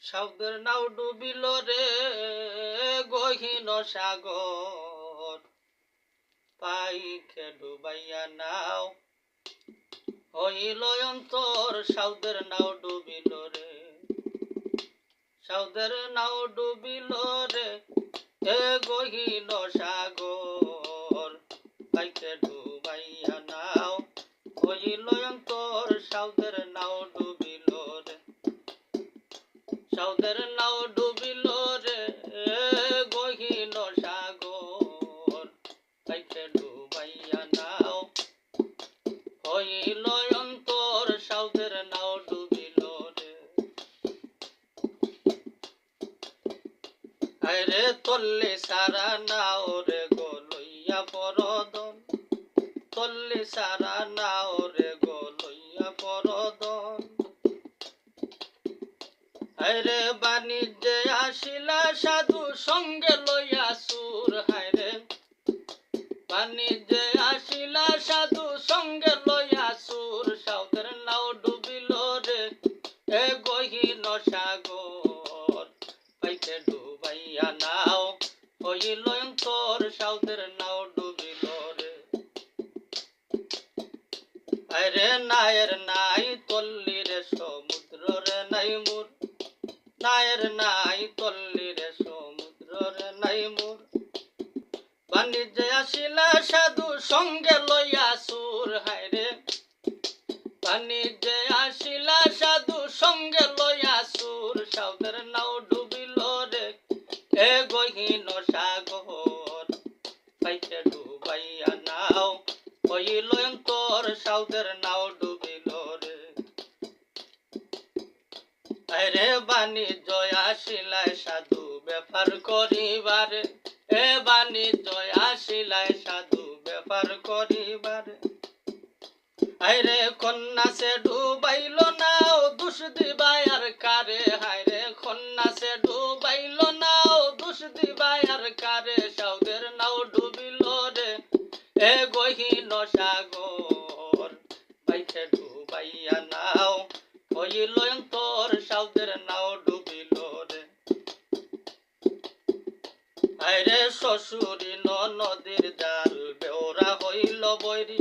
সাউদের নাও ডুবিল রে গহীন সাগর, পাইকে ডুবাইয়া নাও হইল অন্তর। সাউদের নাও ডুবিল রে, সাউদের নাও ডুবিল রে গহীন সাগর, পাইকে ডুবাইয়া নাও হইল অন্তর। সাউদের নাও ডুবিল রে, সাউদের নাও ডুবিল রে গহীন সাগর, পাইকে ডুবাইয়া নাও হইল অন্তর। সাউদের নাও ডুবিল রে। আরে তল্লে সারা নাও রে গো লইয়া পরদন, তল্লে সারা নাও রে গো লইয়া পরদন। হায়রে বাণিজ্যে আসিলা সাধু সঙ্গে লইয়া সুর, হায়রে বাণিজ্যে আসিলা সাধু সঙ্গে লইয়া সুর। সাউদের নাও ডুবিল রে গহীন সাগর, পাইকে ডুবাইয়া নাও হইল অন্তর। সাউদের নাও ডুবিল রে। আরে নায়ের নাই তল্লি রে সমুদ্র রে নাই মোর, নায়ের নাই তল্লি রে সমুদ্র রে নাই মোর। বাণিজ্যে আসিলা সাধু সঙ্গে লইয়া সুর, হায়রে বাণিজ্যে আসিলা সাধু সঙ্গে লইয়া সুর। সাউদের নাও ডুবিল রে গহীন সাগর, পাইকে ডুবাইয়া নাও হইল অন্তর। সাউদের নাও ডুবিল রে। আরে বাণিজ্য আসিলায় সাধু ব্যাপার করিবারে, বাণিজ্য আসিলায় সাধু ব্যাপার করিবারে। হায়রে কন্যা সে ডুবাইল নাও দুষ দিবাই আর কারে, হায়রে কন্যা সে ডুবাইল নাও দুষ দিবাই আর কারে। সাউদের নাও ডুবিল রে গহীন সাগর, পাইকে ডুবাইয়া নাও হইল অন্তর। সাউদের নাও ডুবিল রে। আরে শ্বশুরি নদীর জাল বেওরা হইল বৈরি,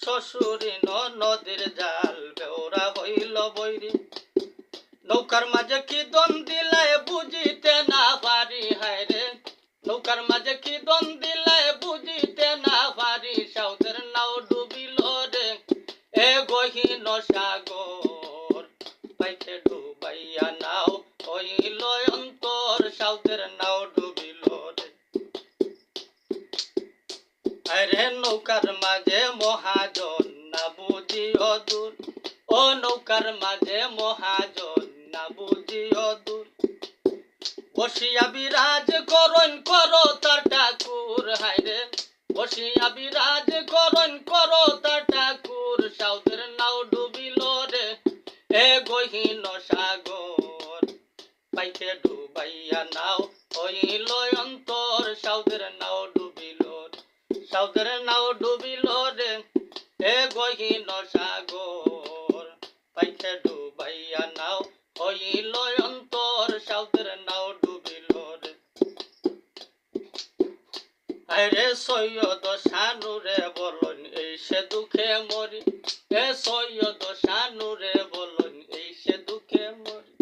শ্বশুরি নদীর জাল বেওরা হইল বৈরি। নৌকার মাঝে কি দন দিলায় বুঝিতে না পারি, হায়রে নৌকার মাঝে কি দন দিলায় বুঝিতে না পারি। সাউদের নাও ডুবিল রে গহীন সাগর, পাইকে ডুবাইয়া নাও হইল অন্তর। সাউদের নাও ডুবিল রে। আরে নৌকার মাঝে মহাজন না বুঝিও দূর, ও নৌকার মাঝে মহাজন না বুঝিও দূর। বসিয়া বিরাজ করন করো তার ঠাকুর, হায়রে বসিয়া বিরাজ করন করো তার ঠাকুর। সাউদের নাও ডুবিল রে গহীন সাগর, পাইকে ডুবাইয়া নাও হইল অন্তর। সাউদের নাও ডুবিল রে, সাউদের নাও ডুবিল রে গহীন সাগর, পাইকে ডুবাইয়া নাও হইল অন্তর। সাউদের নাও ডুবিল রে। আরে সৈয়দ শানুরে বলন এই সে দুঃখে মরি, সৈয়দ শানুরে বলন এই সে দুঃখে মরি।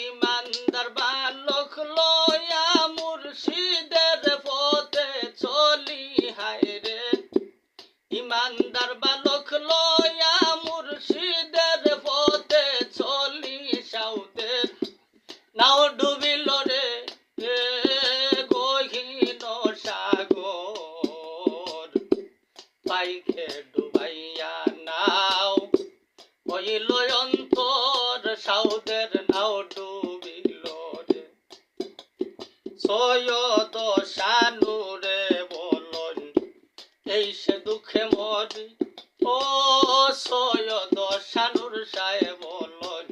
ইমানদার বালক লয়া মুর্শিদের পথে চলি, হায়রে ইমানদার বালক লয়া মুর্শিদের পথে চলি। সাউদের নাও ডুবিল রে গহীন সাগর, পাইকে ডুবাইয়া নাও হইল অন্তর। সাউদের নাও ডুবিল রে। সৈয়দ শানুরে বলন এই সে দুঃখে মরি, ও সৈয়দ শানুর সাহেব বলন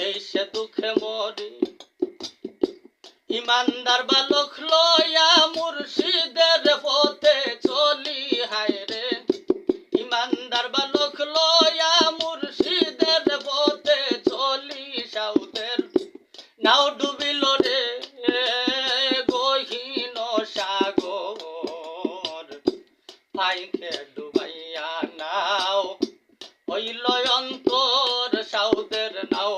এই সে দুঃখে মরি। ইমানদার বালক লয়া মুর্শিদের পথে চলি, হায়রে ইমানদার বালক লয়া মুর্শিদের পথে চলি। সাউদের নাও ডুবিল রে গহীন সাগর ভাইকে ডুবাইয়া নাও হইল অন্তর সাউদের নাও